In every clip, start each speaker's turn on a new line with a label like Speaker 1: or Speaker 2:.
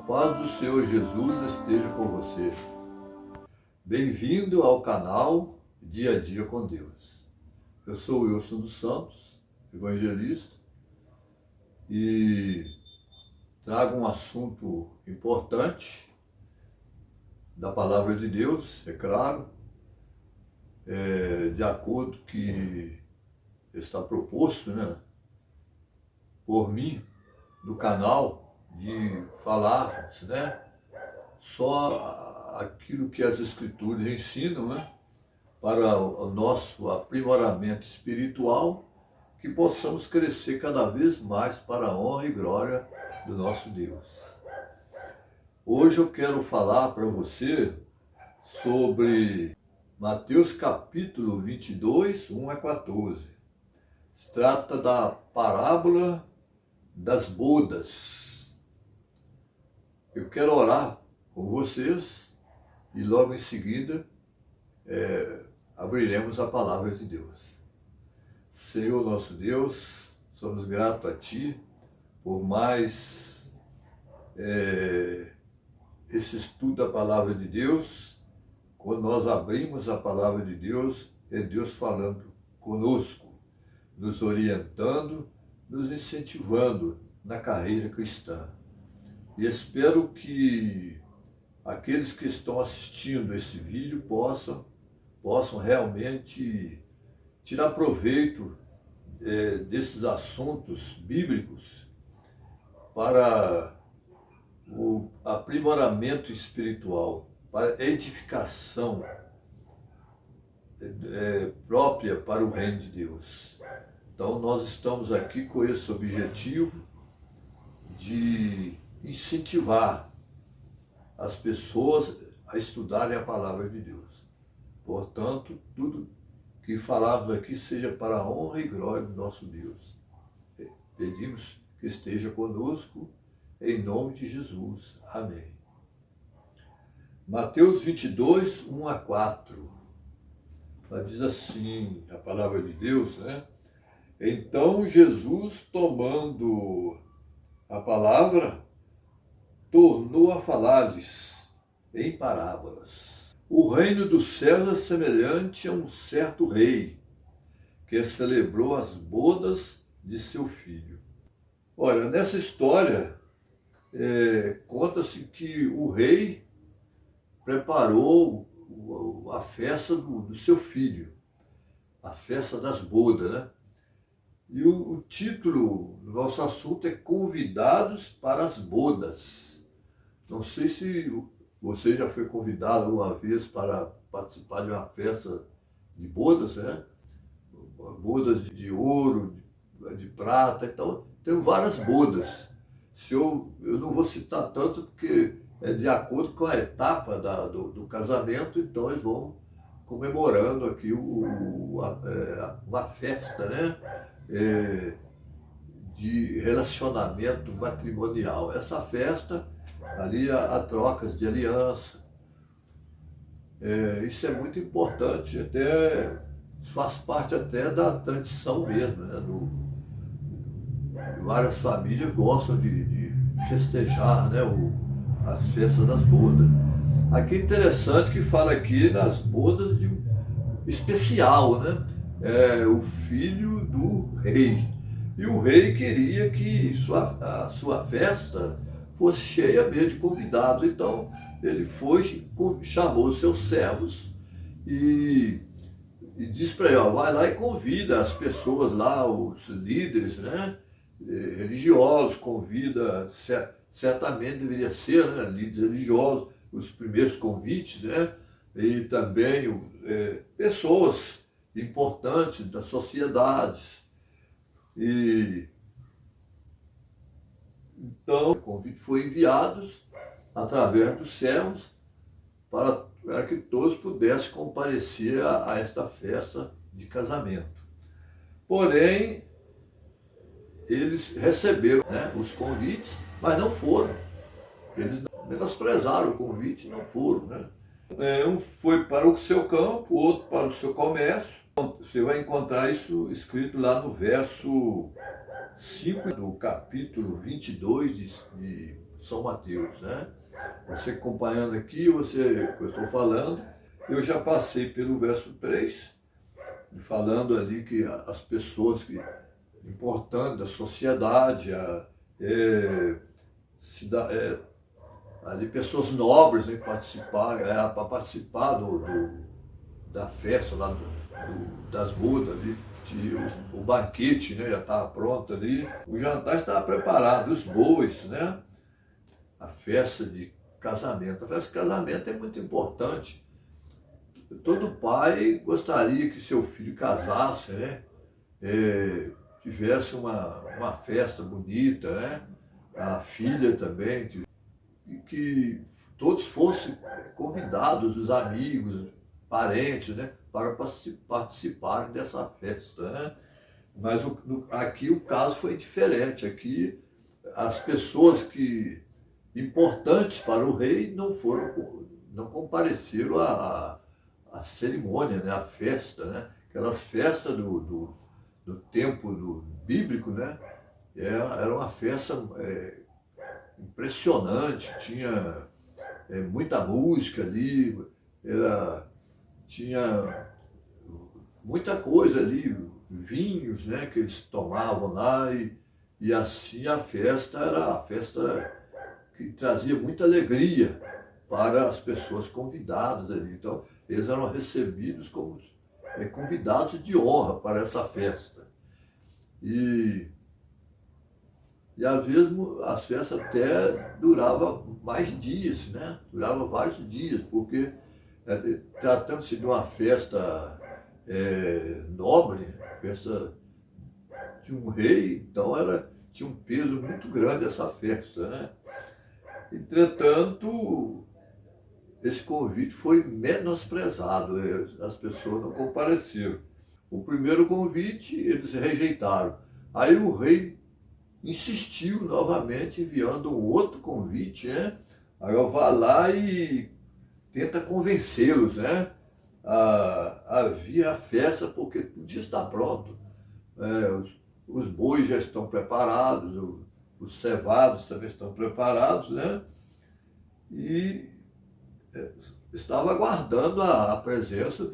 Speaker 1: paz do Senhor Jesus esteja com você. Bem-vindo ao canal Dia a Dia com Deus. Eu sou o Wilson dos Santos, evangelista, e trago um assunto importante da Palavra de Deus, é claro, de acordo com que está proposto, por mim, do canal, de falarmos, só aquilo que as Escrituras ensinam, para o nosso aprimoramento espiritual, que possamos crescer cada vez mais para a honra e glória do nosso Deus. Hoje eu quero falar para você sobre Mateus capítulo 22, 1 a 14. Se trata da parábola das bodas. Eu quero orar com vocês e logo em seguida abriremos a palavra de Deus. Senhor nosso Deus, somos gratos a Ti por mais esse estudo da palavra de Deus. Quando nós abrimos a palavra de Deus, é Deus falando conosco, nos orientando, nos incentivando na carreira cristã. E espero que aqueles que estão assistindo esse vídeo possam realmente tirar proveito desses assuntos bíblicos para o aprimoramento espiritual, para a edificação própria para o reino de Deus. Então nós estamos aqui com esse objetivo de incentivar as pessoas a estudarem a palavra de Deus. Portanto, tudo que falarmos aqui seja para a honra e glória do nosso Deus. Pedimos que esteja conosco, em nome de Jesus. Amém. Mateus 22, 1 a 4. Ela diz assim, a palavra de Deus, Então Jesus, tomando a palavra, tornou a falar-lhes em parábolas. O reino dos céus é semelhante a um certo rei que celebrou as bodas de seu filho. Olha, nessa história, conta-se que o rei preparou a festa do seu filho, a festa das bodas, E o título do nosso assunto é Convidados para as Bodas. Não sei se você já foi convidado alguma vez para participar de uma festa de bodas, Bodas de ouro, de prata, então tem várias bodas. Eu não vou citar tanto porque é de acordo com a etapa do casamento, então eles vão comemorando aqui uma festa, de relacionamento matrimonial. Essa festa, ali há trocas de aliança. Isso é muito importante, até faz parte até da tradição mesmo, várias famílias gostam de festejar, as festas das bodas. Aqui é interessante que fala aqui nas bodas de um especial, o filho do rei. E o rei queria que a sua festa fosse cheia mesmo de convidados. Então ele foi, chamou os seus servos e disse para ele, vai lá e convida as pessoas lá, os líderes, religiosos, convida, certamente deveria ser, líderes religiosos, os primeiros convites, e também pessoas importantes da sociedade. Então, o convite foi enviado através dos servos para que todos pudessem comparecer a esta festa de casamento. Porém, eles receberam os convites, mas não foram. Eles menosprezaram o convite e não foram. Um foi para o seu campo, outro para o seu comércio. Você vai encontrar isso escrito lá no verso 5 do capítulo 22 de São Mateus, né? Você acompanhando aqui, eu estou falando, eu já passei pelo verso 3, falando ali que as pessoas importantes da sociedade, ali pessoas nobres, né, para participar da festa lá das bodas ali, o banquete, né, já estava pronto ali, o jantar estava preparado, os bois, né, a festa de casamento. A festa de casamento é muito importante. Todo pai gostaria que seu filho casasse, né, tivesse uma festa bonita, né, a filha também, e que todos fossem convidados, os amigos, parentes, né, para participarem dessa festa, né? Mas aqui o caso foi diferente. Aqui as pessoas importantes para o rei não compareceram à cerimônia, né, à festa, né? Aquelas festas do tempo bíblico, né? Era uma festa impressionante, tinha muita música ali, tinha muita coisa ali, vinhos, né, que eles tomavam lá, e assim a festa era a festa que trazia muita alegria para as pessoas convidadas ali. Então, eles eram recebidos como convidados de honra para essa festa. E às vezes as festas até duravam mais dias, né? Durava vários dias, porque tratando-se de uma festa nobre, festa de um rei, então tinha um peso muito grande essa festa, né? Entretanto, esse convite foi menosprezado, as pessoas não compareceram. O primeiro convite eles rejeitaram. Aí o rei insistiu novamente, enviando um outro convite, né? Aí eu vá lá e tenta convencê-los, né? A vir à festa, porque tudo já está pronto. Os bois já estão preparados, os cevados também estão preparados, né? E estava aguardando a presença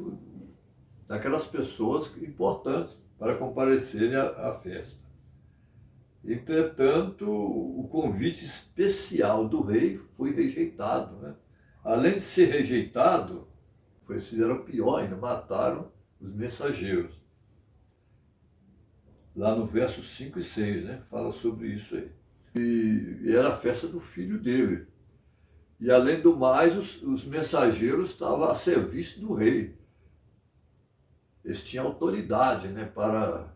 Speaker 1: daquelas pessoas importantes para comparecerem à festa. Entretanto, o convite especial do rei foi rejeitado, né? Além de ser rejeitado, fizeram pior ainda, mataram os mensageiros. Lá no verso 5 e 6, né? Fala sobre isso aí. E era a festa do filho dele. E além do mais, os mensageiros estavam a serviço do rei. Eles tinham autoridade, né, para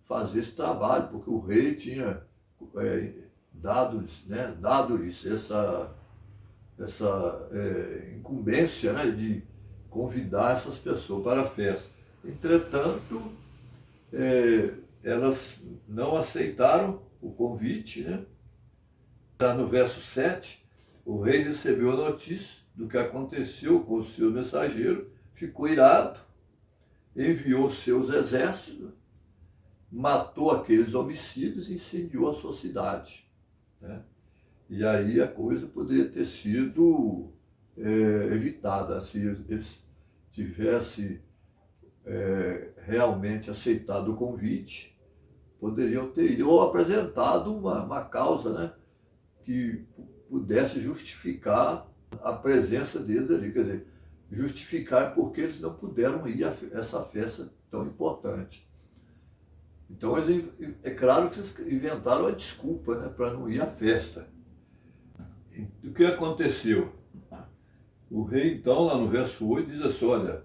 Speaker 1: fazer esse trabalho, porque o rei tinha dado-lhes essa incumbência, né, de convidar essas pessoas para a festa. Entretanto, elas não aceitaram o convite, né? Está no verso 7, o rei recebeu a notícia do que aconteceu com o seu mensageiro, ficou irado, enviou seus exércitos, matou aqueles homicídios e incendiou a sua cidade, né? E aí a coisa poderia ter sido evitada se eles tivessem realmente aceitado o convite, poderiam ter ido, ou apresentado uma causa, né, que pudesse justificar a presença deles ali, quer dizer, justificar porque eles não puderam ir a essa festa tão importante. Então, é claro que eles inventaram a desculpa, né, para não ir à festa. E o que aconteceu? O rei, então, lá no verso 8, diz assim, olha,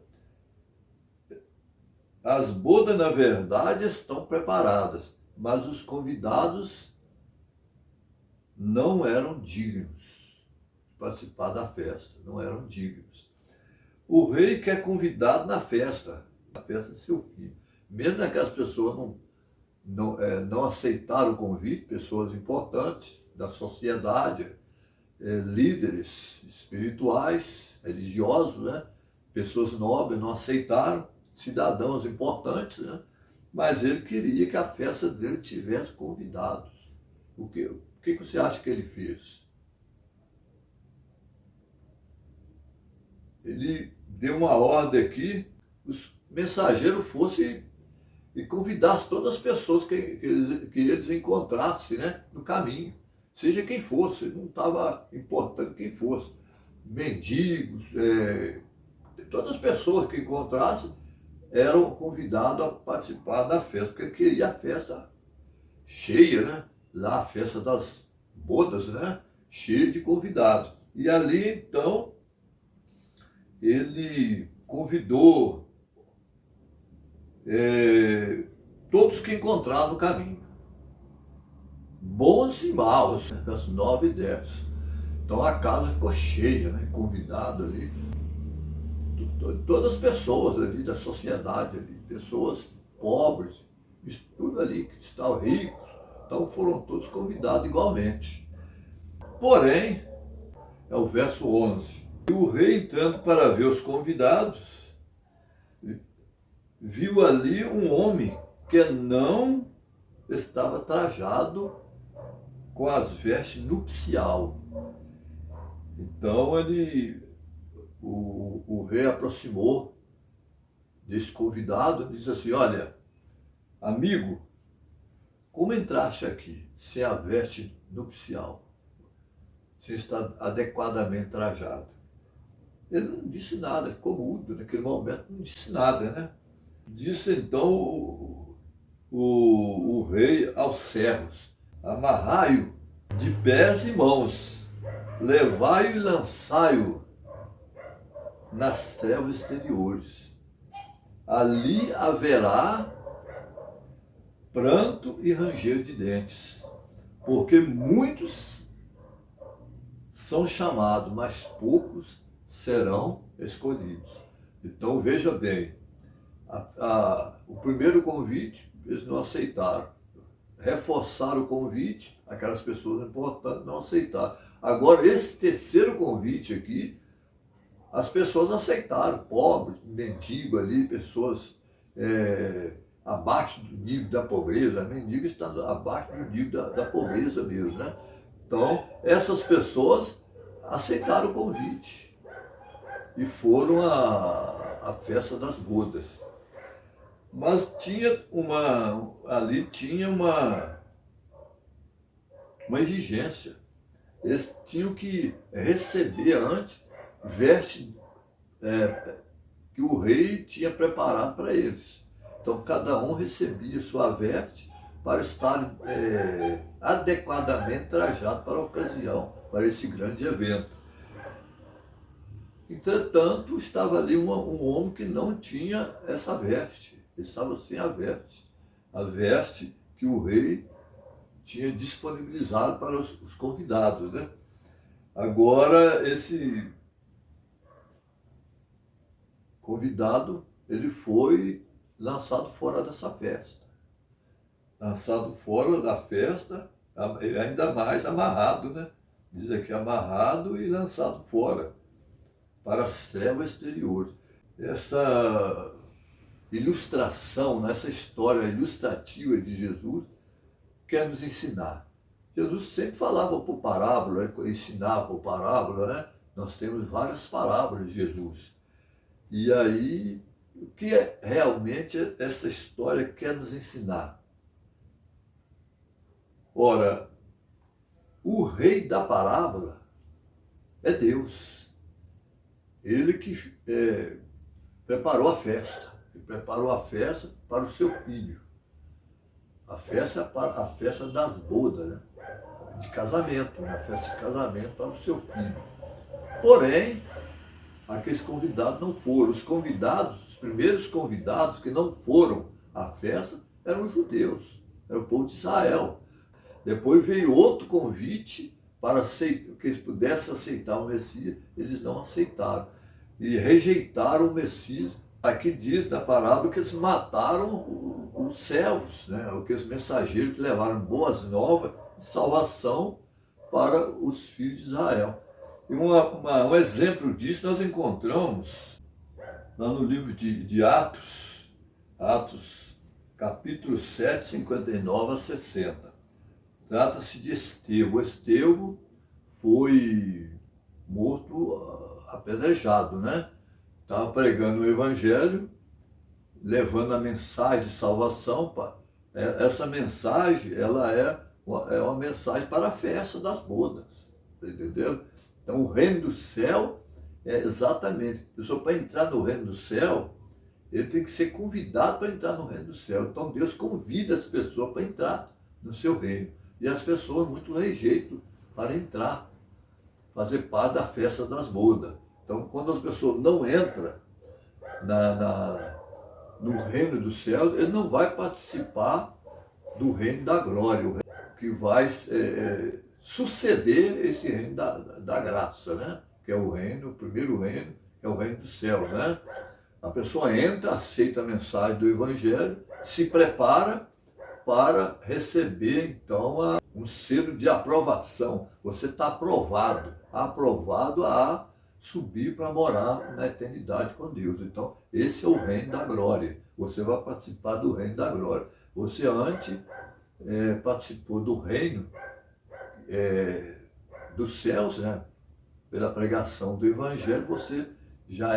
Speaker 1: as bodas, na verdade, estão preparadas, mas os convidados não eram dignos de participar da festa, não eram dignos. O rei quer convidado na festa de seu filho. Mesmo que as pessoas não aceitaram o convite, pessoas importantes da sociedade, líderes espirituais, religiosos, né? Pessoas nobres não aceitaram, cidadãos importantes, né? Mas ele queria que a festa dele tivesse convidados. O que você acha que ele fez? ele deu uma ordem aqui, os mensageiros fossem e convidassem todas as pessoas que eles encontrassem, né, no caminho, seja quem fosse, não estava importando quem fosse, mendigos, todas as pessoas que encontrassem eram convidados a participar da festa, porque queria a festa cheia, né? Lá a festa das bodas, né? Cheia de convidados. E ali então ele convidou todos que encontraram no caminho, bons e maus, das 9 e 10. Então a casa ficou cheia, né? Convidado ali. Todas as pessoas ali da sociedade, ali, pessoas pobres, isso tudo ali que estavam ricos, então foram todos convidados igualmente. Porém, é o verso 11, e o rei entrando para ver os convidados, viu ali um homem que não estava trajado com as vestes nupcial. Então o rei aproximou desse convidado e disse assim: olha, amigo, como entraste aqui sem a veste nupcial, sem estar adequadamente trajado? Ele não disse nada, ficou mudo naquele momento, não disse nada, né? Disse então o rei aos servos: amarrai-o de pés e mãos, levai-o e lançai-o nas trevas exteriores. Ali haverá pranto e ranger de dentes, porque muitos são chamados, mas poucos serão escolhidos. Então veja bem, o primeiro convite eles não aceitaram. Reforçaram o convite, aquelas pessoas importantes não aceitaram. Agora esse terceiro convite aqui, as pessoas aceitaram, pobres, mendigo ali, pessoas abaixo do nível da pobreza, mendigo está abaixo do nível da pobreza mesmo, né? Então, essas pessoas aceitaram o convite e foram à festa das bodas. Mas ali tinha uma exigência. Eles tinham que receber antes veste que o rei tinha preparado para eles. Então cada um recebia sua veste para estar adequadamente trajado para a ocasião, para esse grande evento. Entretanto, estava ali um homem que não tinha essa veste, ele estava sem a veste que o rei tinha disponibilizado para os convidados, né? Agora, esse convidado, ele foi lançado fora dessa festa. Lançado fora da festa, ainda mais amarrado, né? Diz aqui, amarrado e lançado fora, para as trevas exteriores. Essa ilustração, essa história ilustrativa de Jesus, quer nos ensinar. Jesus sempre falava por parábola, ensinava por parábola, né? Nós temos várias parábolas de Jesus. E aí, o que realmente essa história quer nos ensinar? Ora, o rei da parábola é Deus. Ele que preparou a festa. Ele preparou a festa para o seu filho. A festa é a festa das bodas, né? De casamento, né? A festa de casamento para o seu filho. Porém, aqueles convidados não foram. Os primeiros convidados que não foram à festa eram os judeus, era o povo de Israel. Depois veio outro convite para que eles pudessem aceitar o Messias, eles não aceitaram. E rejeitaram o Messias. Aqui diz na parábola que eles mataram os servos, né? Aqueles mensageiros que levaram boas novas de salvação para os filhos de Israel. E um exemplo disso nós encontramos lá no livro de Atos, capítulo 7, 59 a 60. Trata-se de Estevão. Estevão foi morto apedrejado, né? Estava pregando o evangelho, levando a mensagem de salvação. Essa mensagem, ela é uma mensagem para a festa das bodas, entendeu? Então, o reino do céu é exatamente, a pessoa para entrar no reino do céu, ele tem que ser convidado para entrar no reino do céu. Então, Deus convida as pessoas para entrar no seu reino. E as pessoas muito rejeitam para entrar, fazer parte da festa das bodas. Então, quando as pessoas não entram no reino dos céus, ele não vai participar do reino da glória, o reino que vai suceder esse reino da graça, né? Que é o reino, o primeiro reino, é o reino dos céus, né? A pessoa entra, aceita a mensagem do evangelho, se prepara para receber, então, um selo de aprovação. Você está aprovado a subir para morar na eternidade com Deus. Então, esse é o reino da glória. Você vai participar do reino da glória. Você antes participou do reino dos céus, né? Pela pregação do evangelho, você já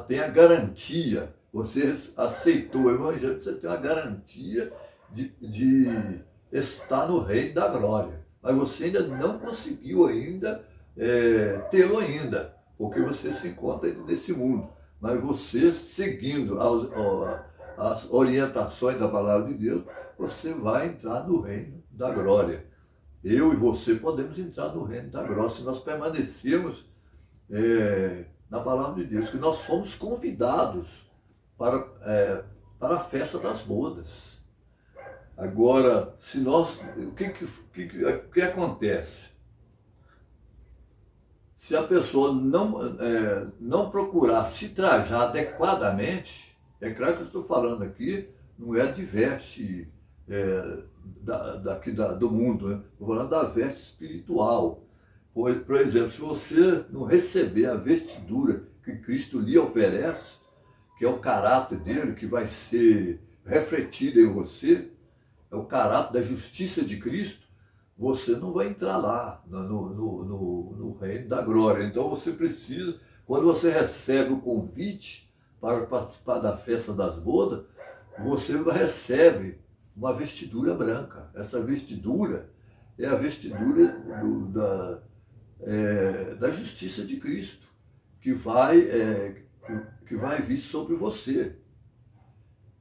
Speaker 1: tem a garantia. Você aceitou o evangelho, você tem a garantia de estar no reino da glória. Mas você ainda não conseguiu ainda tê-lo ainda, porque você se encontra dentro desse mundo. Mas você, seguindo as orientações da palavra de Deus, você vai entrar no reino da glória. Eu e você podemos entrar no reino da glória se nós permanecermos na palavra de Deus, que nós fomos convidados para a festa das bodas. Agora, se nós, o que acontece? Se a pessoa não procurar se trajar adequadamente, é claro que eu estou falando aqui, não é de veste do mundo, né? Estou falando da veste espiritual. Por exemplo, se você não receber a vestidura que Cristo lhe oferece, que é o caráter dele, que vai ser refletido em você, é o caráter da justiça de Cristo, você não vai entrar lá no reino da glória. Então você precisa, quando você recebe o convite para participar da festa das bodas, você recebe uma vestidura branca. Essa vestidura é a vestidura da justiça de Cristo, que vai vir sobre você.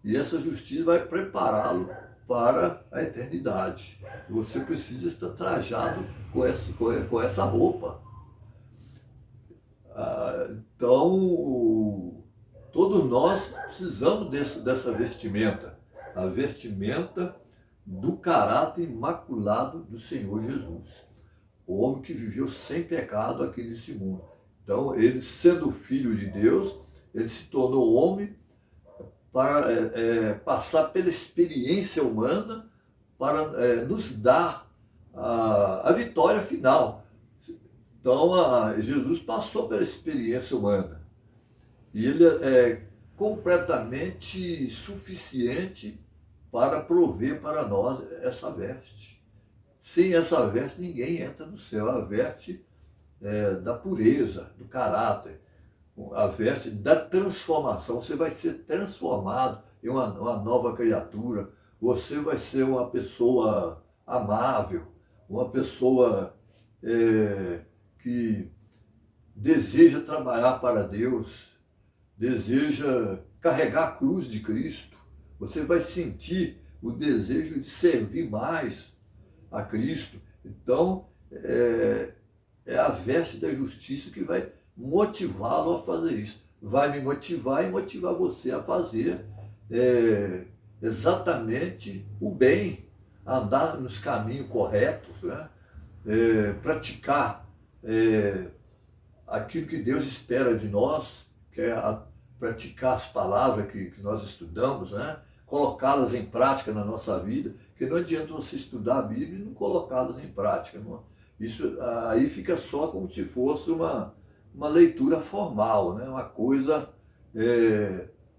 Speaker 1: E essa justiça vai prepará-lo para a eternidade. Você precisa estar trajado com essa roupa. Então, todos nós precisamos dessa vestimenta. A vestimenta do caráter imaculado do Senhor Jesus. O homem que viveu sem pecado aqui nesse mundo. Então, ele sendo filho de Deus, ele se tornou homem para passar pela experiência humana, para nos dar a vitória final. Então, Jesus passou pela experiência humana. E ele é completamente suficiente para prover para nós essa veste. Sem essa veste, ninguém entra no céu. A veste da pureza, do caráter, a veste da transformação. Você vai ser transformado em uma nova criatura. Você vai ser uma pessoa amável, uma pessoa que deseja trabalhar para Deus, deseja carregar a cruz de Cristo. Você vai sentir o desejo de servir mais a Cristo. Então, é a veste da justiça que vai motivá-lo a fazer isso. Vai me motivar e motivar você a fazer exatamente o bem, andar nos caminhos corretos, né? Praticar aquilo que Deus espera de nós, que é praticar as palavras que nós estudamos, né? Colocá-las em prática na nossa vida, porque não adianta você estudar a Bíblia e não colocá-las em prática. Não? Isso aí fica só como se fosse uma leitura formal, né? Uma coisa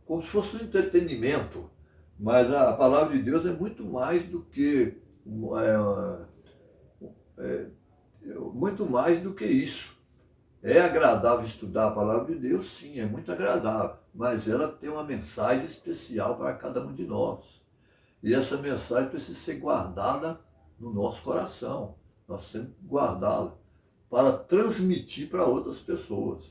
Speaker 1: como se fosse um entretenimento. Mas a palavra de Deus é muito mais do que muito mais do que isso. É agradável estudar a palavra de Deus? Sim, é muito agradável, mas ela tem uma mensagem especial para cada um de nós. E essa mensagem precisa ser guardada no nosso coração. Nós temos que guardá-la para transmitir para outras pessoas.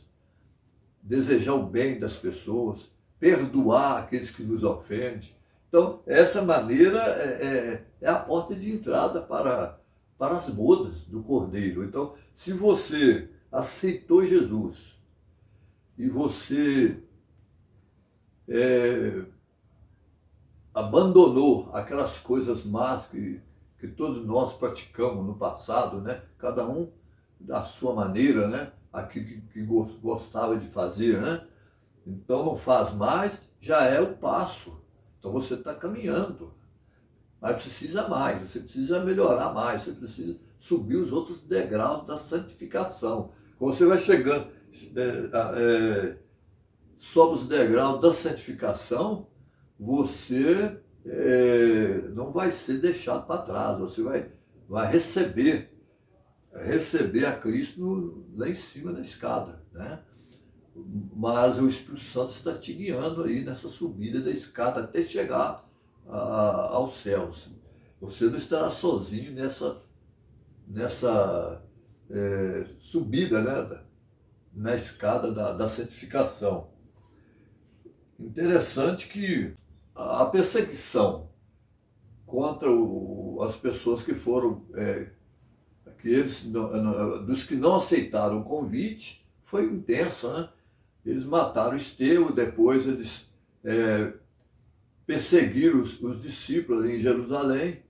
Speaker 1: Desejar o bem das pessoas, perdoar aqueles que nos ofendem. Então, essa maneira é a porta de entrada para as bodas do Cordeiro. Então, se você aceitou Jesus e você abandonou aquelas coisas más que todos nós praticamos no passado, né? Cada um da sua maneira, né? Aquilo que gostava de fazer, né? Então não faz mais, já é o passo. Então você está caminhando, mas precisa mais, você precisa melhorar mais, você precisa subir os outros degraus da santificação. Quando você vai chegando sobe os degraus da santificação, você não vai ser deixado para trás, você vai receber a Cristo lá em cima da escada, né? Mas o Espírito Santo está te guiando aí nessa subida da escada até chegar aos céus. Você não estará sozinho nessa subida, né? Na escada da santificação. Interessante que a perseguição contra as pessoas que foram, dos que não aceitaram o convite, foi intensa, né? Eles mataram Estevão, depois eles perseguiram os discípulos em Jerusalém,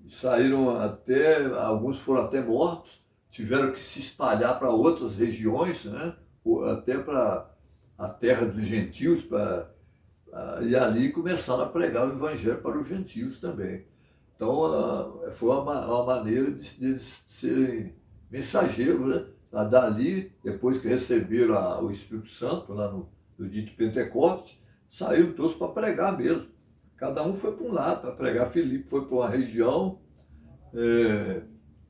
Speaker 1: saíram alguns foram até mortos, tiveram que se espalhar para outras regiões, né? Até para a terra dos gentios, e ali começaram a pregar o evangelho para os gentios também. Então, foi uma maneira de serem mensageiros, né? Dali, depois que receberam o Espírito Santo, lá no dia de Pentecoste, saíram todos para pregar mesmo. Cada um foi para um lado para pregar. Filipe foi para uma região,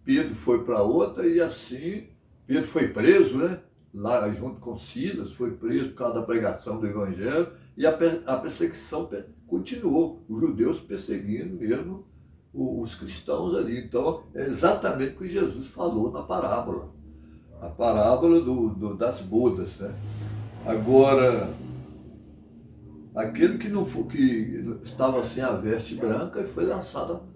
Speaker 1: Pedro foi para outra, e assim, Pedro foi preso, né? Lá junto com Silas, foi preso por causa da pregação do Evangelho, e a perseguição continuou, os judeus perseguindo mesmo os cristãos ali. Então, é exatamente o que Jesus falou na parábola, a parábola das bodas, né? Agora, aquele que estava sem a veste branca foi lançado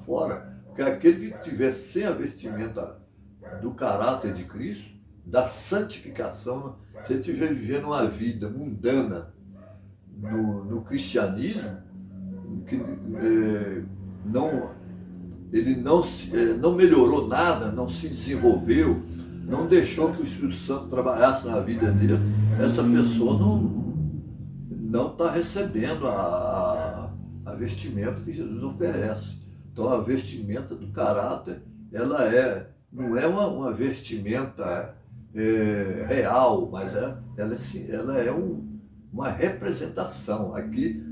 Speaker 1: fora, porque aquele que tivesse sem a vestimenta do caráter de Cristo, da santificação, se ele estiver vivendo uma vida mundana no cristianismo, que ele não melhorou nada, não se desenvolveu, não deixou que o Espírito Santo trabalhasse na vida dele, essa pessoa não está recebendo a vestimenta que Jesus oferece. Então a vestimenta do caráter, ela não é uma vestimenta real, mas ela é uma representação. Aqui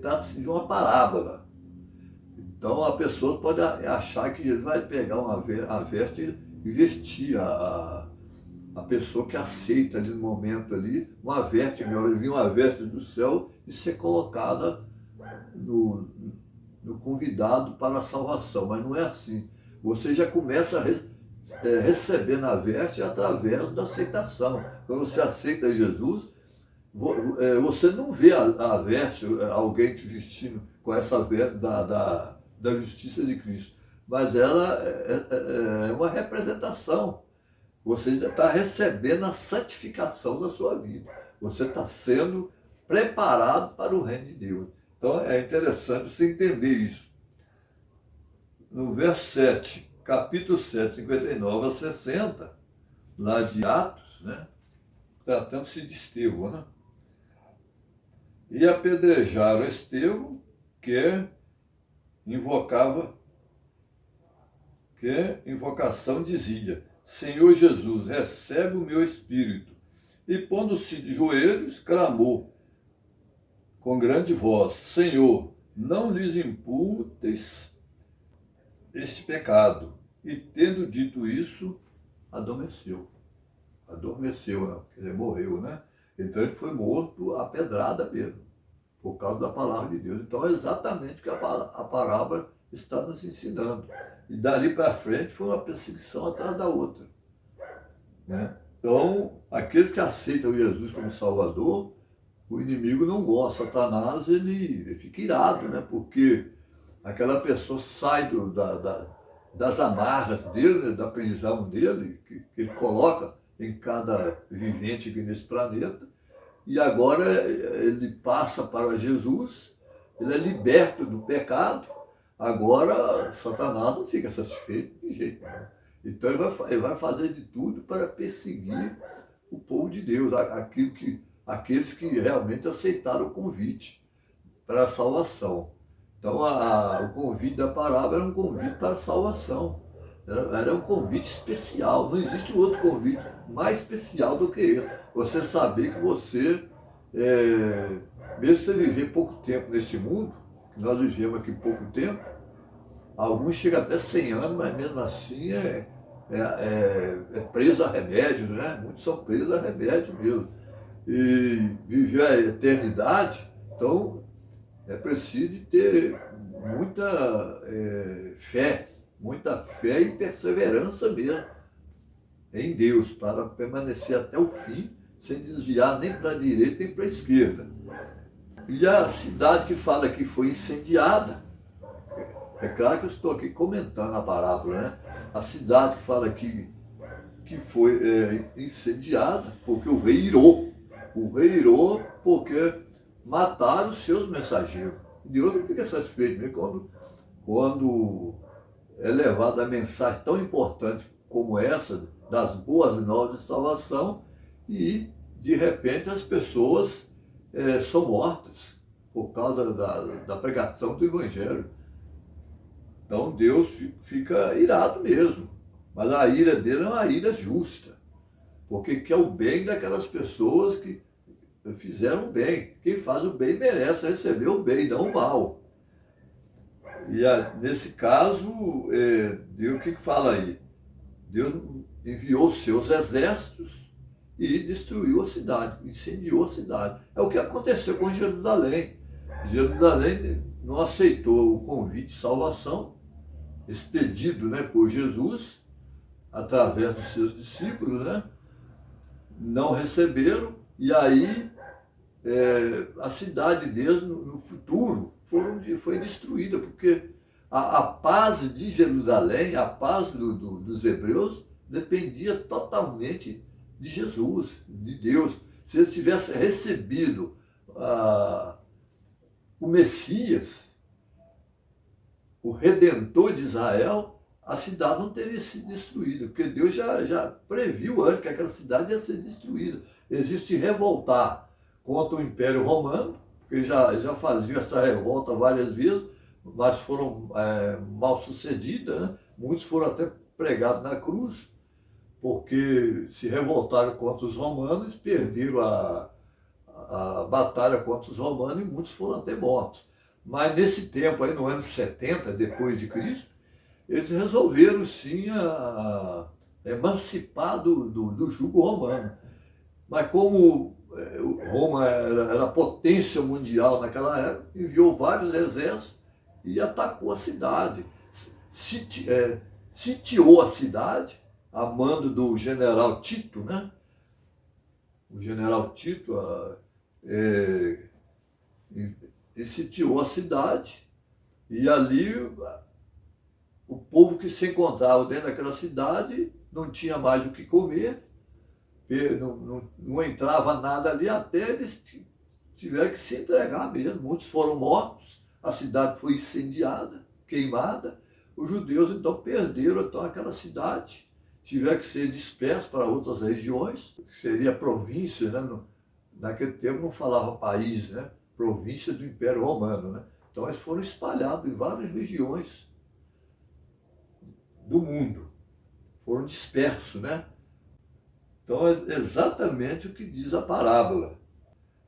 Speaker 1: trata-se de uma parábola. Então a pessoa pode achar que Jesus vai pegar a veste e vestir a pessoa que aceita ali no momento ali, uma veste do céu e ser colocada no convidado para a salvação. Mas não é assim. Você já começa recebendo a veste através da aceitação. Quando você aceita Jesus, você não vê a veste, alguém te vestindo com essa veste da justiça de Cristo, mas ela é uma representação. Você já está recebendo a santificação da sua vida. Você está sendo preparado para o reino de Deus. Então é interessante você entender isso. No verso 7, capítulo 7, 59 a 60, lá de Atos, né? Tratando-se de Estevão, né? E apedrejaram Estevão, que invocação dizia: Senhor Jesus, recebe o meu espírito. E pondo-se de joelhos, clamou com grande voz: Senhor, não lhes imputes este pecado. E tendo dito isso, adormeceu. adormeceu, né? Ele morreu, né? Então ele foi morto a pedrada mesmo, por causa da palavra de Deus. Então é exatamente o que a parábola está nos ensinando. E dali para frente foi uma perseguição atrás da outra, né? Então, aqueles que aceitam Jesus como Salvador, o inimigo não gosta. Satanás, ele fica irado, né? Porque aquela pessoa sai das amarras dele, né? Da prisão dele, que ele coloca em cada vivente aqui nesse planeta, e agora ele passa para Jesus, ele é liberto do pecado. Agora Satanás não fica satisfeito de jeito nenhum. Então ele vai fazer de tudo para perseguir o povo de Deus, aqueles que realmente aceitaram o convite para a salvação. Então o convite da parábola era um convite para a salvação. Era um convite especial. Não existe outro convite mais especial do que esse. Você saber que você, mesmo você viver pouco tempo nesse mundo, que nós vivemos aqui pouco tempo, alguns chegam até 100 anos, mas mesmo assim é preso a remédios, né? Muitos são presos a remédios mesmo. E viver a eternidade, então é preciso ter muita fé e perseverança mesmo em Deus, para permanecer até o fim, sem desviar nem para a direita nem para a esquerda. E a cidade que fala que foi incendiada, é claro que eu estou aqui comentando a parábola, né? A cidade que fala que foi incendiada porque o rei irou. O rei irou porque mataram os seus mensageiros. Deus não fica satisfeito mesmo quando é levada a mensagem tão importante como essa, das boas novas de salvação, e de repente as pessoas são mortas por causa da pregação do Evangelho. Então Deus fica irado mesmo, mas a ira dele é uma ira justa, porque quer o bem daquelas pessoas que fizeram o bem. Quem faz o bem merece receber o bem, não o mal. E nesse caso, Deus, o que fala aí? Deus enviou seus exércitos e destruiu a cidade, incendiou a cidade. É o que aconteceu com Jerusalém. Jerusalém não aceitou o convite de salvação, expedido, né, por Jesus, através dos seus discípulos, né? Não receberam, e aí a cidade deles no futuro foi destruída, porque a paz de Jerusalém, a paz dos hebreus, dependia totalmente de Jesus, de Deus. Se eles tivessem recebido o Messias, o Redentor de Israel, a cidade não teria sido destruída, porque Deus já previu antes que aquela cidade ia ser destruída. Existe revoltar contra o Império Romano, porque já faziam essa revolta várias vezes, mas foram mal sucedidas, né? Muitos foram até pregados na cruz, porque se revoltaram contra os romanos, perderam a batalha contra os romanos, e muitos foram até mortos. Mas nesse tempo, aí no ano 70 depois de Cristo, eles resolveram sim emancipar do jugo romano. Mas como Roma era potência mundial naquela época, enviou vários exércitos e atacou a cidade. Sitiou a cidade, a mando do general Tito, né? O general Tito sitiou a cidade, e ali o povo que se encontrava dentro daquela cidade não tinha mais o que comer, não entrava nada ali, até eles tiveram que se entregar mesmo. Muitos foram mortos, a cidade foi incendiada, queimada. Os judeus então perderam aquela cidade, tiveram que ser dispersos para outras regiões, que seria província, né? Naquele tempo não falava país, né? Província do Império Romano, né? Então eles foram espalhados em várias regiões do mundo, foram dispersos, né? Então é exatamente o que diz a parábola.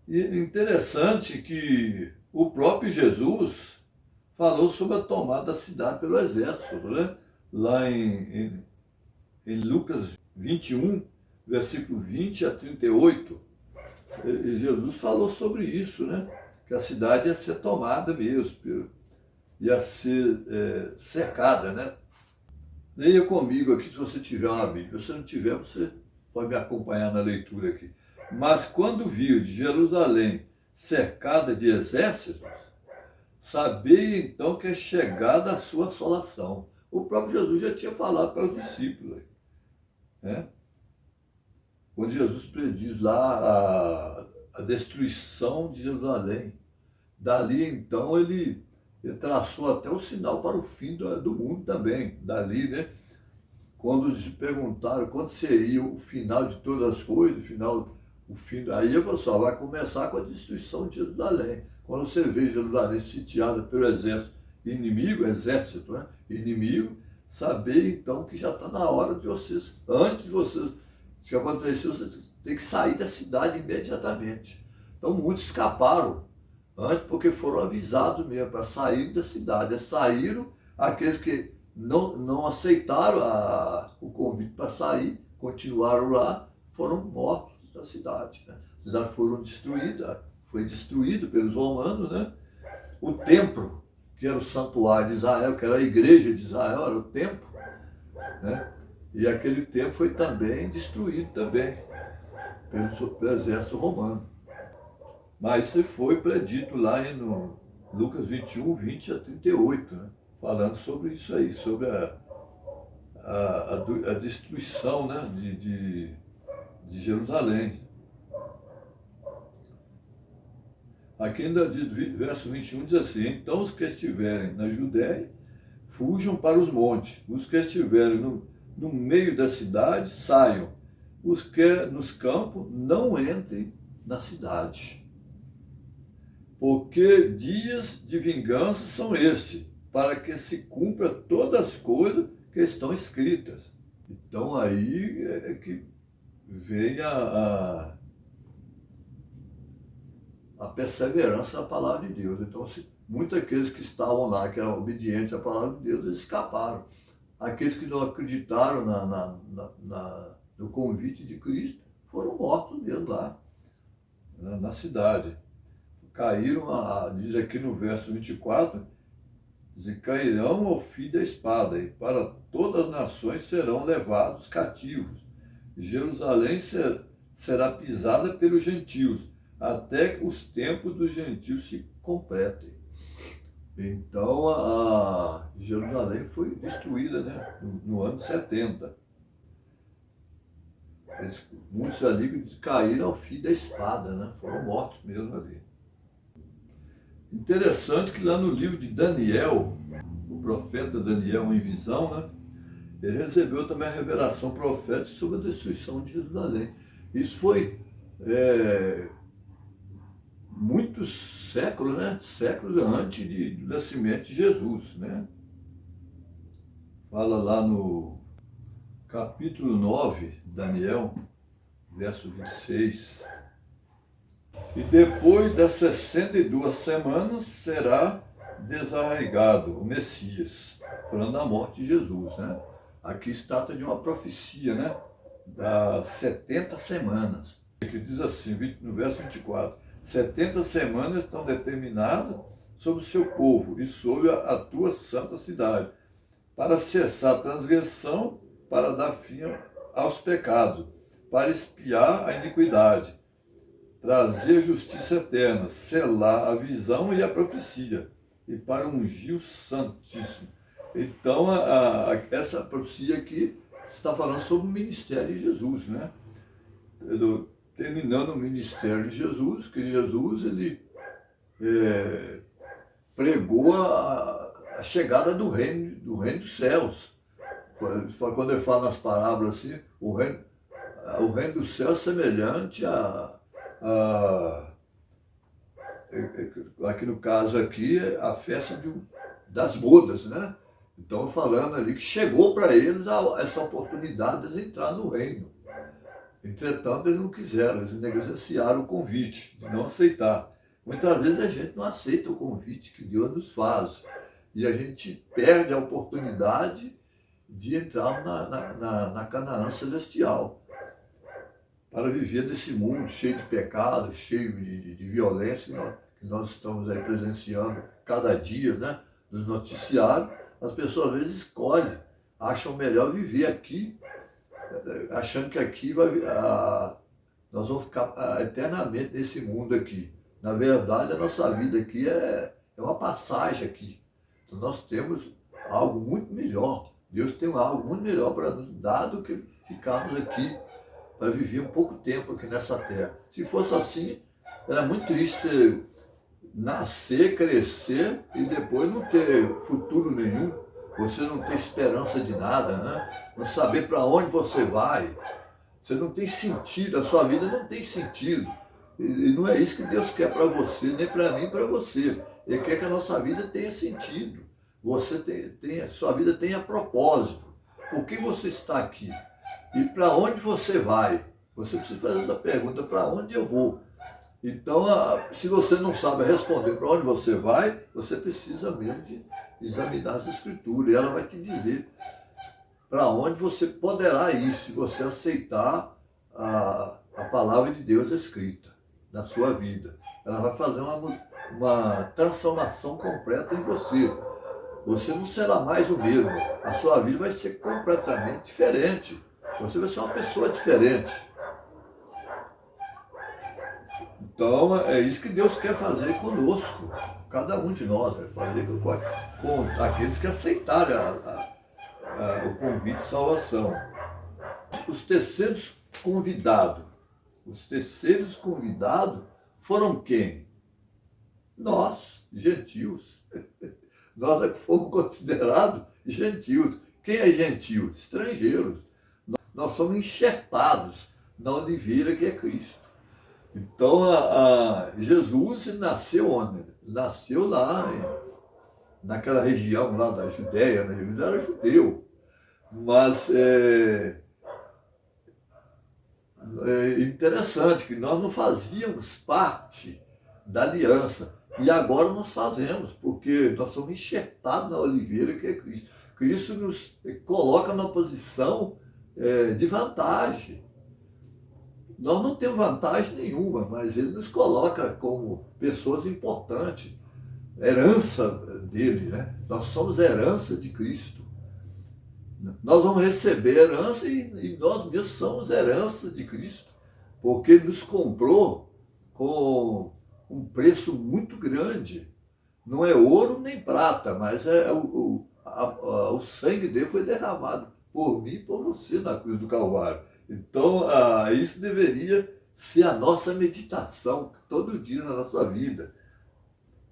Speaker 1: E interessante que o próprio Jesus falou sobre a tomada da cidade pelo exército, né? Lá em Lucas 21, versículo 20 a 38, e Jesus falou sobre isso, né? Que a cidade ia ser tomada mesmo, ia ser cercada, né? Leia comigo aqui se você tiver uma Bíblia. Se não tiver, você pode me acompanhar na leitura aqui. Mas quando viu de Jerusalém cercada de exércitos, sabei então que é chegada a sua assolação. O próprio Jesus já tinha falado para os discípulos, né? Quando Jesus prediz lá a destruição de Jerusalém. Dali então ele traçou até o sinal para o fim do mundo também. Dali, né? Quando eles perguntaram quando seria o final de todas as coisas, aí ele falou assim, vai começar com a destruição de Jerusalém. Quando você vê Jerusalém sitiada pelo exército, né? Inimigo, saber então que já está na hora de vocês, antes de vocês, se acontecer, vocês têm que sair da cidade imediatamente. Então muitos escaparam antes porque foram avisados mesmo para sair da cidade. Saíram aqueles que não aceitaram o convite para sair, continuaram lá, foram mortos da cidade, né? A cidade foi destruída pelos romanos, né? O templo, que era o santuário de Israel, que era a igreja de Israel, era o templo, né? E aquele templo foi também destruído também pelo exército romano. Mas isso foi predito lá no Lucas 21, 20 a 38, né? Falando sobre isso aí, sobre a destruição, né? de Jerusalém. Aqui ainda diz, verso 21 diz assim, então os que estiverem na Judéia, fujam para os montes. Os que estiverem no meio da cidade, saiam. Os que nos campos, não entrem na cidade. Porque dias de vingança são estes, para que se cumpra todas as coisas que estão escritas. Então aí é que vem a perseverança na palavra de Deus. Então, muitos daqueles que estavam lá, que eram obedientes à palavra de Deus, eles escaparam. Aqueles que não acreditaram no convite de Cristo foram mortos mesmo lá, na cidade. Caíram, diz aqui no verso 24, diz, cairão ao fim da espada, e para todas as nações serão levados cativos. Jerusalém será pisada pelos gentios, até que os tempos dos gentios se completem. Então, Jerusalém foi destruída, né, no ano 70. Muitos ali caíram ao fim da espada, né, foram mortos mesmo ali. Interessante que lá no livro de Daniel, o profeta Daniel em visão, né, ele recebeu também a revelação profética sobre a destruição de Jerusalém. Isso foi muitos séculos, né? Séculos antes do nascimento de Jesus, né? Fala lá no capítulo 9, Daniel, verso 26. E depois das 62 semanas será desarraigado o Messias, falando da morte de Jesus, né? Aqui se trata de uma profecia, né? Das 70 semanas. Que diz assim, no verso 24, 70 semanas estão determinadas sobre o seu povo e sobre a tua santa cidade, para cessar a transgressão, para dar fim aos pecados, para expiar a iniquidade, trazer justiça eterna, selar a visão e a profecia, e para ungir o Santíssimo. Então, essa profecia aqui está falando sobre o ministério de Jesus, né? Terminando o ministério de Jesus, que Jesus ele pregou a chegada do reino dos céus. Quando ele fala nas parábolas assim, o reino dos céus é semelhante aqui no caso aqui, a festa das bodas, né? Então falando ali que chegou para eles essa oportunidade de eles entrar no reino. Entretanto, eles não quiseram, eles negociaram o convite, de não aceitar. Muitas vezes a gente não aceita o convite que Deus nos faz. E a gente perde a oportunidade de entrar na Canaã celestial. para viver nesse mundo cheio de pecado, cheio de violência que nós estamos aí presenciando cada dia, né? No noticiário, as pessoas às vezes escolhem, acham melhor viver aqui, achando que aqui nós vamos ficar eternamente nesse mundo aqui. Na verdade, a nossa vida aqui é uma passagem aqui. Então nós temos algo muito melhor. Deus tem algo muito melhor para nos dar do que ficarmos aqui para viver um pouco tempo aqui nessa terra. Se fosse assim, era muito triste nascer, crescer e depois não ter futuro nenhum. Você não tem esperança de nada, né? Não saber para onde você vai. Você não tem sentido, a sua vida não tem sentido. E não é isso que Deus quer para você, nem para mim, para você. Ele quer que a nossa vida tenha sentido. A sua vida tenha propósito. Por que você está aqui? E para onde você vai? Você precisa fazer essa pergunta, para onde eu vou? Então, se você não sabe responder para onde você vai, você precisa mesmo de examinar as escrituras. E ela vai te dizer para onde você poderá ir, se você aceitar a palavra de Deus escrita na sua vida. Ela vai fazer uma transformação completa em você. Você não será mais o mesmo. A sua vida vai ser completamente diferente. Você vai ser uma pessoa diferente. Então, é isso que Deus quer fazer conosco. Cada um de nós vai fazer com aqueles que aceitarem o convite de salvação. Os terceiros convidados. Os terceiros convidados foram quem? Nós, gentios. Nós é que fomos considerados gentios. Quem é gentio? Estrangeiros. Nós somos enxertados na oliveira que é Cristo. Então, Jesus nasceu onde? Nasceu lá, naquela região lá da Judéia, né? Jesus era judeu. Mas é interessante que nós não fazíamos parte da aliança. E agora nós fazemos, porque nós somos enxertados na oliveira que é Cristo. Cristo nos coloca numa posição de vantagem. Nós não temos vantagem nenhuma, mas Ele nos coloca como pessoas importantes. Herança dele, né? Nós somos herança de Cristo. Nós vamos receber herança e nós mesmos somos herança de Cristo, porque Ele nos comprou com um preço muito grande. Não é ouro nem prata, mas o sangue dele foi derramado por mim e por você na cruz do Calvário. Então, isso deveria ser a nossa meditação todo dia na nossa vida.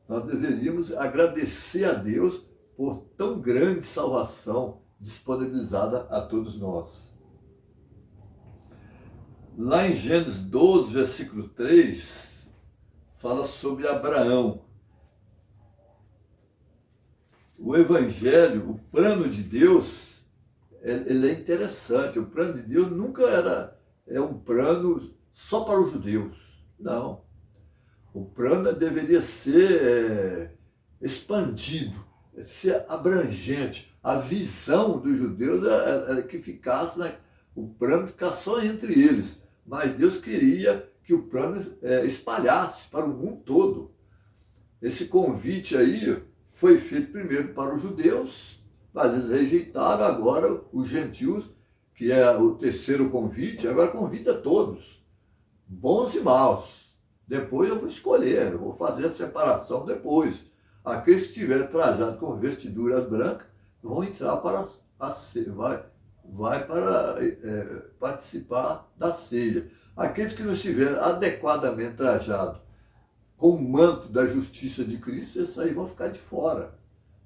Speaker 1: Nós deveríamos agradecer a Deus por tão grande salvação disponibilizada a todos nós. Lá em Gênesis 12, versículo 3, fala sobre Abraão. O Evangelho, o plano de Deus, ele é interessante. O plano de Deus nunca é um plano só para os judeus. Não. O plano deveria ser expandido, ser abrangente. A visão dos judeus era que ficasse, o plano ficasse só entre eles. Mas Deus queria que o plano espalhasse para o mundo todo. Esse convite aí foi feito primeiro para os judeus, mas eles rejeitaram. Agora os gentios, que é o terceiro convite, agora convida todos, bons e maus. Depois eu vou escolher, eu vou fazer a separação depois. Aqueles que estiverem trajados com vestiduras brancas vão entrar para vai para participar da ceia. Aqueles que não estiverem adequadamente trajados com o manto da justiça de Cristo, esses aí vão ficar de fora.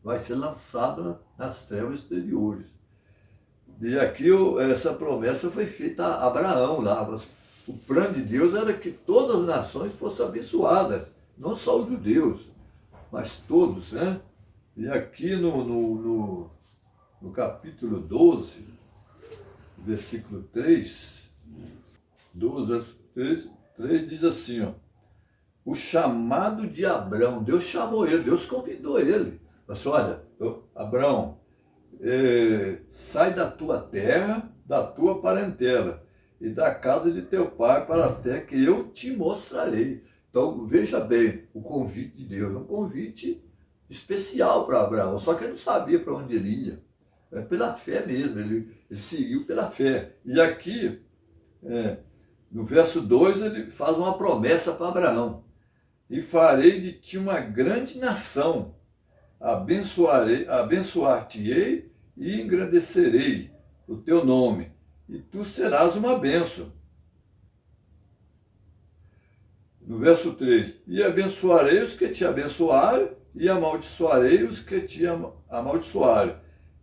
Speaker 1: Vai ser lançado nas trevas exteriores. E aqui essa promessa foi feita a Abraão lá. O plano de Deus era que todas as nações fossem abençoadas, não só os judeus, mas todos, né? E aqui no capítulo 12, versículo 3, 12, 3 diz assim, ó, o chamado de Abraão, Deus chamou ele, Deus convidou ele. Mas olha, Abraão, sai da tua terra, da tua parentela, e da casa de teu pai para a terra que eu te mostrarei. Então, veja bem, o convite de Deus, um convite especial para Abraão, só que ele não sabia para onde ele ia. É pela fé mesmo, ele seguiu pela fé. E aqui, no verso 2, ele faz uma promessa para Abraão. E farei de ti uma grande nação, abençoar-te-ei e engrandecerei o teu nome, e tu serás uma bênção. No verso 3, e abençoarei os que te abençoarem, e amaldiçoarei os que te amaldiçoarem.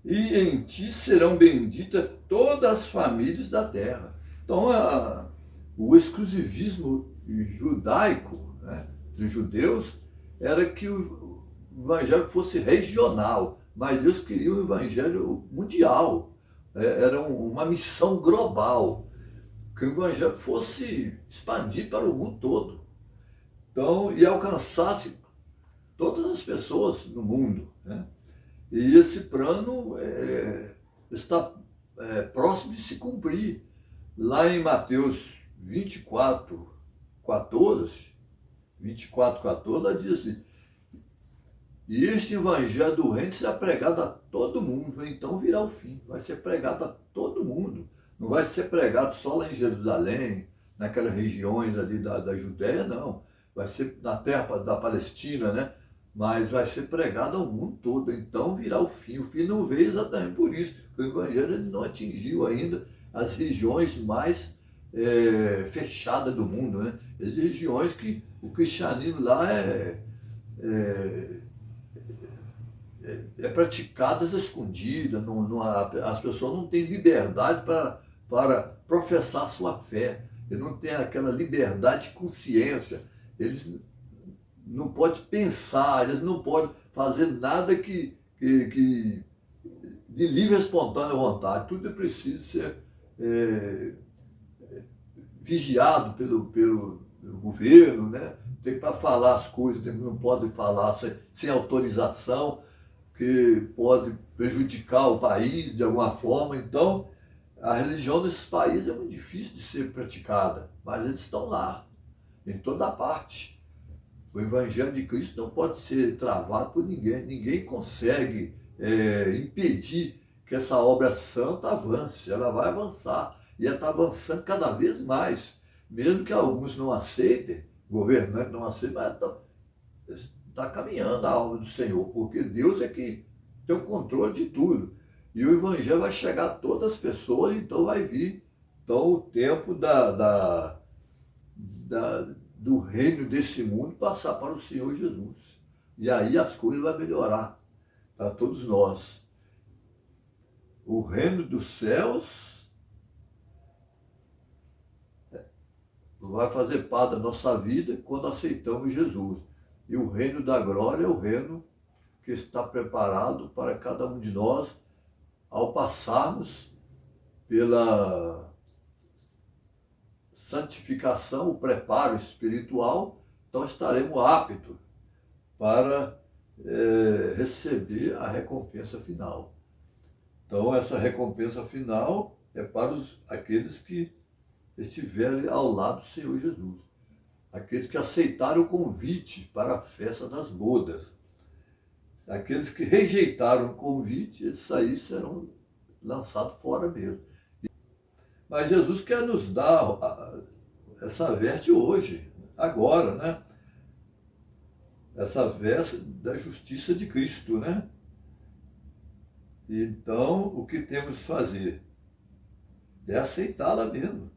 Speaker 1: E em ti serão benditas todas as famílias da terra. Então, o exclusivismo judaico, né, dos judeus era que o evangelho fosse regional, mas Deus queria o evangelho mundial. Era uma missão global, que o evangelho fosse expandido para o mundo todo. Então, e alcançasse todas as pessoas no mundo, né? E esse plano está próximo de se cumprir. Lá em Mateus 24, 14, ela diz assim, e este evangelho do reino será pregado a todo mundo, então virá o fim. Vai ser pregado a todo mundo. Não vai ser pregado só lá em Jerusalém, naquelas regiões ali da Judéia, não. Vai ser na terra da Palestina, né? Mas vai ser pregado ao mundo todo. Então virá o fim. O fim não veio exatamente por isso, porque o evangelho não atingiu ainda as regiões mais fechadas do mundo, né? As regiões que o cristianismo lá é praticado às escondidas, as pessoas não têm liberdade para professar sua fé, eles não têm aquela liberdade de consciência, eles não podem pensar, eles não podem fazer nada de livre e espontânea vontade, tudo é preciso ser vigiado pelo governo, né? Tem para falar as coisas, não pode falar sem autorização, que pode prejudicar o país de alguma forma. Então, a religião nesses países é muito difícil de ser praticada, mas eles estão lá, em toda parte. O Evangelho de Cristo não pode ser travado por ninguém. Ninguém consegue impedir que essa obra santa avance. Ela vai avançar, e ela está avançando cada vez mais. Mesmo que alguns não aceitem, o governante não aceite, mas está caminhando a obra do Senhor, porque Deus é que tem o controle de tudo. E o Evangelho vai chegar a todas as pessoas, então vai vir o tempo do reino desse mundo passar para o Senhor Jesus. E aí as coisas vão melhorar para todos nós. O reino dos céus vai fazer parte da nossa vida quando aceitamos Jesus. E o reino da glória é o reino que está preparado para cada um de nós ao passarmos pela santificação, o preparo espiritual, então estaremos aptos para receber a recompensa final. Então essa recompensa final é para aqueles que estiverem ao lado do Senhor Jesus. Aqueles que aceitaram o convite para a festa das bodas. Aqueles que rejeitaram o convite, esses aí serão lançados fora mesmo. Mas Jesus quer nos dar essa veste hoje, agora, né? Essa veste da justiça de Cristo, né? Então, o que temos que fazer? É aceitá-la mesmo.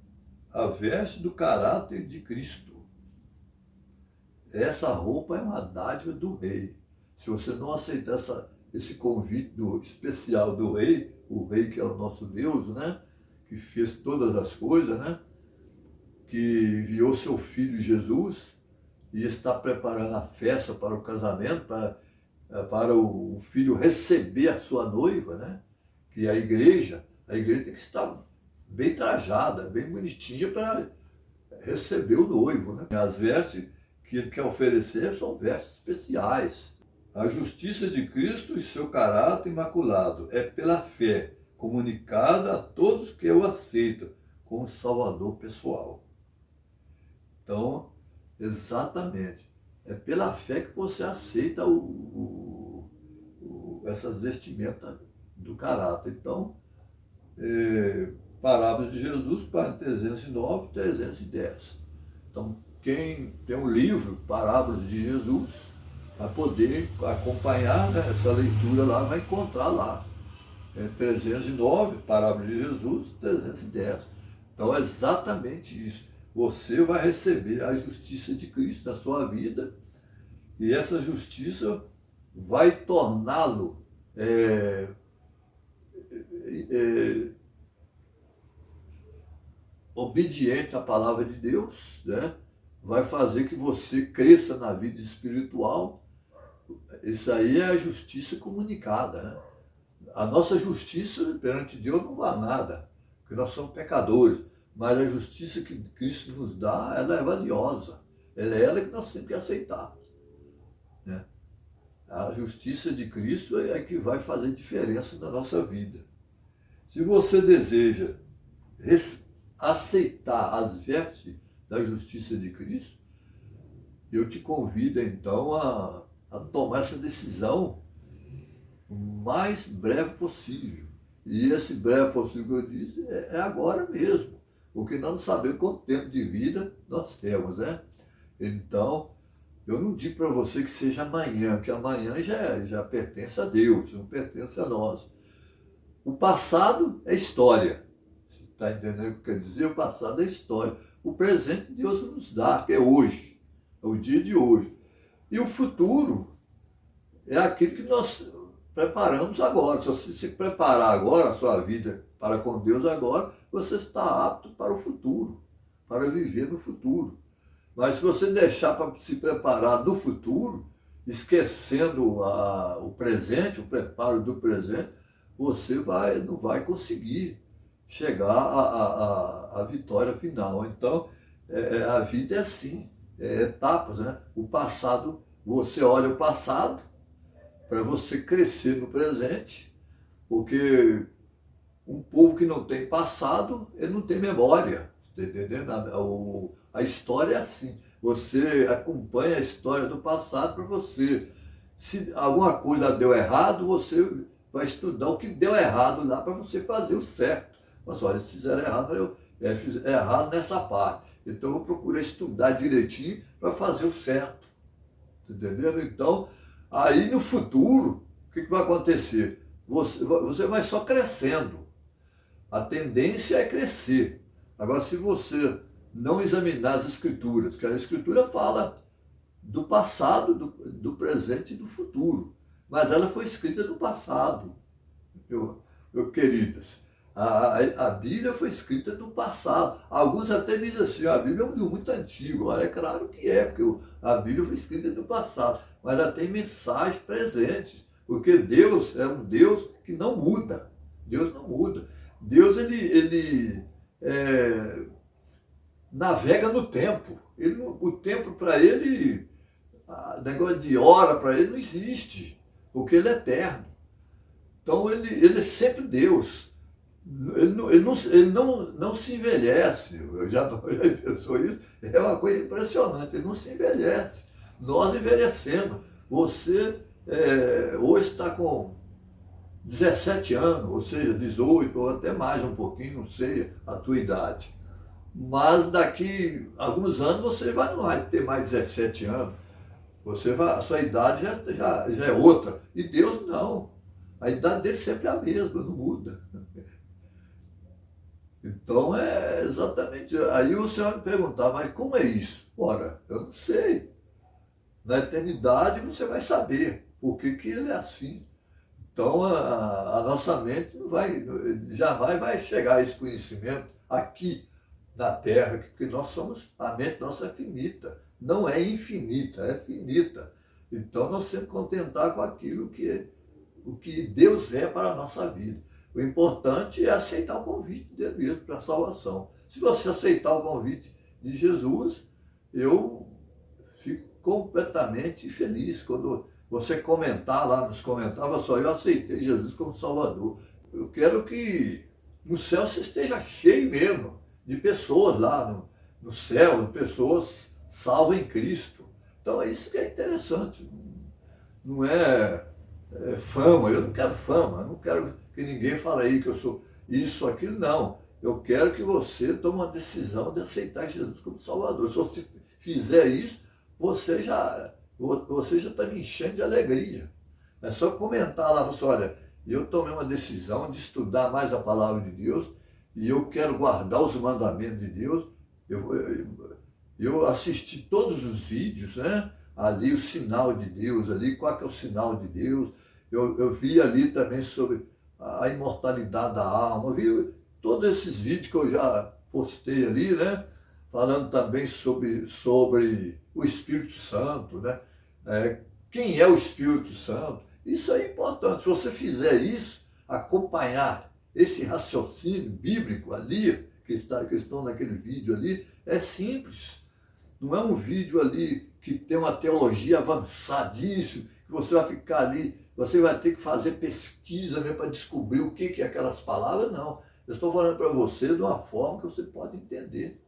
Speaker 1: A veste do caráter de Cristo. Essa roupa é uma dádiva do rei. Se você não aceitar esse convite especial do rei, o rei que é o nosso Deus, né? Que fez todas as coisas, né? Que enviou seu filho Jesus e está preparando a festa para o casamento, para o filho receber a sua noiva, né? Que é a igreja tem que estar bem trajada, bem bonitinha para receber o noivo, né? As vestes que ele quer oferecer são vestes especiais. A justiça de Cristo e seu caráter imaculado é pela fé, comunicada a todos que o aceitam, como Salvador pessoal. Então, exatamente, é pela fé que você aceita essas vestimentas do caráter. Então, Parábolas de Jesus, página 309, 310. Então, quem tem um livro, Parábolas de Jesus, vai poder acompanhar, né, essa leitura lá, vai encontrar lá. 309, Parábolas de Jesus, 310. Então é exatamente isso. Você vai receber a justiça de Cristo na sua vida e essa justiça vai torná-lo obediente à palavra de Deus, né? Vai fazer que você cresça na vida espiritual. Isso aí é a justiça comunicada, né? A nossa justiça perante Deus não vale nada, porque nós somos pecadores, mas a justiça que Cristo nos dá, ela é valiosa. É ela que nós temos que aceitar, né? A justiça de Cristo é que vai fazer diferença na nossa vida. Se você deseja aceitar as vestes da justiça de Cristo, eu te convido então a tomar essa decisão o mais breve possível. E esse breve possível que eu disse é agora mesmo, porque nós não sabemos quanto tempo de vida nós temos, né? Então, eu não digo para você que seja amanhã, que amanhã já pertence a Deus, não pertence a nós. O passado é história. Você está entendendo o que quer dizer? O passado é história. O presente Deus nos dá, que é hoje, é o dia de hoje. E o futuro é aquilo que nós preparamos agora. Se você se preparar agora, a sua vida para com Deus agora, você está apto para o futuro, para viver no futuro. Mas se você deixar para se preparar no futuro, esquecendo o presente, o preparo do presente, você não vai conseguir chegar à vitória final. Então, a vida é assim, etapas, né? O passado, você olha o passado para você crescer no presente, porque um povo que não tem passado, ele não tem memória, está entendendo? A história é assim, você acompanha a história do passado para você. Se alguma coisa deu errado, você vai estudar o que deu errado lá para você fazer o certo. Mas olha, se fizeram errado, eu fiz errado nessa parte. Então eu vou procurar estudar direitinho para fazer o certo. Entendendo? Então, aí no futuro, o que vai acontecer? Você vai só crescendo. A tendência é crescer. Agora, se você não examinar as escrituras, que a escritura fala do passado, do presente e do futuro, mas ela foi escrita no passado, meu queridas. A Bíblia foi escrita no passado. Alguns até dizem assim, a Bíblia é um livro muito antigo. Olha, é claro que é, porque a Bíblia foi escrita no passado, mas ela tem mensagens presentes, porque Deus é um Deus que não muda. Deus não muda. Deus, ele navega no tempo. O tempo para ele, negócio de hora para ele não existe, porque ele é eterno. Então ele é sempre Deus. Ele não se envelhece. Eu já pensou isso? É uma coisa impressionante. Ele não se envelhece. Nós envelhecemos. Você hoje está com 17 anos, ou seja, 18 ou até mais um pouquinho, não sei a tua idade. Mas daqui a alguns anos você não vai ter mais 17 anos. A sua idade já é outra. E Deus não. A idade dele sempre é a mesma, não muda. Então é exatamente. Aí você vai me perguntar, mas como é isso? Ora, eu não sei. Na eternidade você vai saber por que ele é assim. Então a nossa mente jamais vai chegar a esse conhecimento aqui na Terra, porque a mente nossa é finita. Não é infinita, é finita. Então nós temos que contentar com aquilo o que Deus é para a nossa vida. O importante é aceitar o convite dele mesmo para a salvação. Se você aceitar o convite de Jesus, eu fico completamente feliz. Quando você comentar lá nos comentários, só eu aceitei Jesus como Salvador. Eu quero que no céu você esteja cheio mesmo. de pessoas lá no céu, de pessoas salvas em Cristo. Então é isso que é interessante. Não é fama, eu não quero fama, eu não quero que ninguém fale aí que eu sou isso, aquilo, não. Eu quero que você tome uma decisão de aceitar Jesus como Salvador. Se você fizer isso, você já está me enchendo de alegria. É só comentar lá, você, olha, eu tomei uma decisão de estudar mais a palavra de Deus e eu quero guardar os mandamentos de Deus. Eu assisti todos os vídeos, né? Ali o sinal de Deus, ali qual que é o sinal de Deus. Eu vi ali também sobre a imortalidade da alma, eu vi todos esses vídeos que eu já postei ali, né? Falando também sobre o Espírito Santo, né? Quem é o Espírito Santo? Isso é importante. Se você fizer isso, acompanhar esse raciocínio bíblico ali, que estão naquele vídeo ali, é simples. Não é um vídeo ali que tem uma teologia avançadíssima, que você vai ficar ali, você vai ter que fazer pesquisa mesmo para descobrir o que é aquelas palavras, não. Eu estou falando para você de uma forma que você pode entender.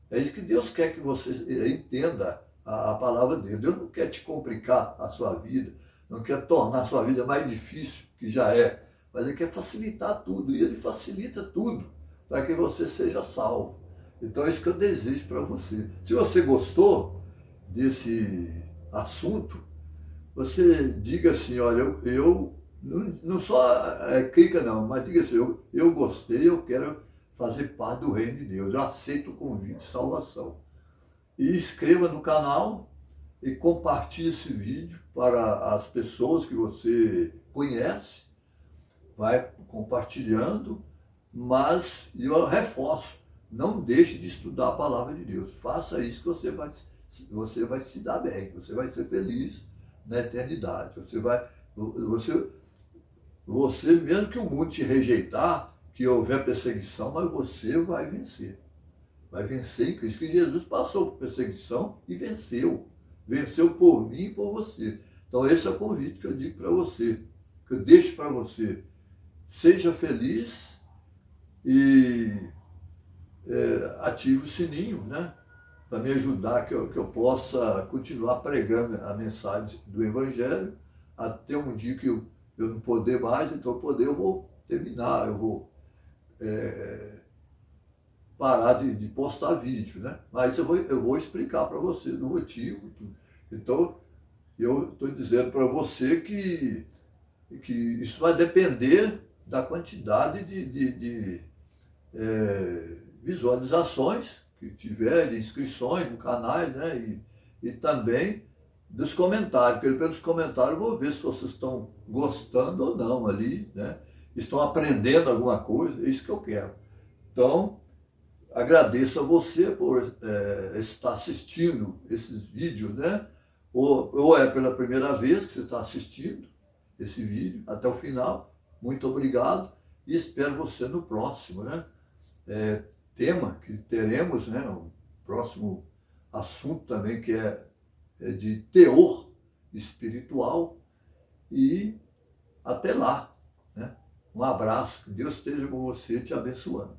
Speaker 1: É isso que Deus quer que você entenda a palavra dele. Deus não quer te complicar a sua vida, não quer tornar a sua vida mais difícil, que já é, mas Ele quer facilitar tudo, e Ele facilita tudo para que você seja salvo. Então é isso que eu desejo para você. Se você gostou desse assunto, você diga assim, olha, eu não só clica não, mas diga assim, eu gostei, eu quero fazer parte do reino de Deus, eu aceito o convite de salvação. E inscreva no canal e compartilhe esse vídeo para as pessoas que você conhece, vai compartilhando, mas eu reforço, não deixe de estudar a palavra de Deus, faça isso que você vai se dar bem, você vai ser feliz na eternidade, você mesmo que o mundo te rejeitar, que houver perseguição, mas você vai vencer em Cristo, que Jesus passou por perseguição e venceu por mim e por você. Então esse é o convite que eu digo para você, que eu deixo para você. Seja feliz e ative o sininho, né? Para me ajudar, que eu possa continuar pregando a mensagem do Evangelho até um dia que eu não poder mais, então eu vou terminar, eu vou parar de postar vídeo, né? Mas eu vou explicar para você do motivo. Então, eu estou dizendo para você que isso vai depender da quantidade de visualizações que tiver, de inscrições no canal, né? E também dos comentários, porque pelos comentários eu vou ver se vocês estão gostando ou não ali, né? Estão aprendendo alguma coisa, é isso que eu quero. Então, agradeço a você por estar assistindo esses vídeos, né? Ou é pela primeira vez que você está assistindo esse vídeo até o final. Muito obrigado e espero você no próximo, né? Tema que teremos, né? Um próximo assunto também que é de teor espiritual. E até lá, né? Um abraço, que Deus esteja com você te abençoando.